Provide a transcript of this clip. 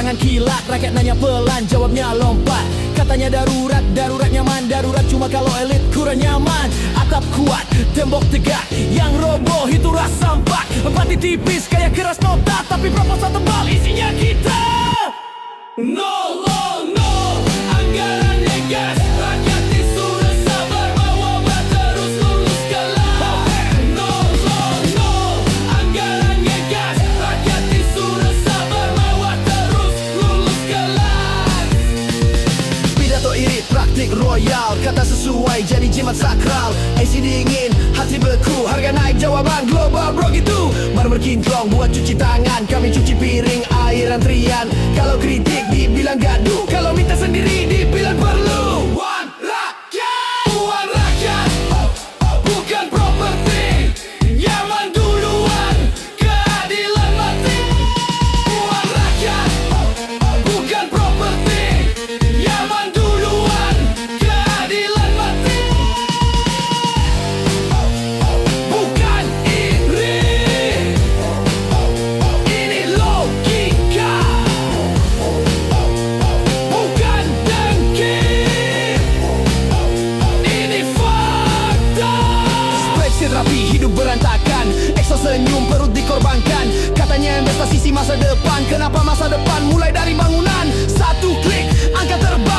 jangan kilat. Rakyat nanya pelan, jawabnya lompat. Katanya darurat, darurat nyaman. Darurat cuma kalau elit kurang nyaman. Atap kuat, tembok tegak, yang roboh itu rasa empat. Empati tipis, kayak keras nota, tapi proposal tebal isinya kita. No, oh no, anggarannya gas. Rakyat disuruh sabar, bawa terus lulus kelas. No, oh no, anggarannya gas. Rakyat disuruh sabar, bawa terus lulus kelas. Pidato irit, praktik royal, kata sesuai jadi jimat sakral. AC dingin, hati beku, harga naik jawaban global bro gitu. Baru berkinclong buat cuci tangan, kami cuci piring air antrian. Kalau kritik dibilang gaduh, kalau minta sendiri dibilang perlu. Uang rakyat, bukan properti. Nyaman duluan, keadilan mati. Uang rakyat, bukan properti. Nyaman duluan, keadilan mati. Bukan iri, ini logika. Bukan dengki, ini fakta. Spreadsheet rapi, hidup berantakan. Exo senyum, perut dikorbankan. Katanya investasi si masa depan. Kenapa masa depan? Mulai dari bangunan. Satu klik, angka terbang.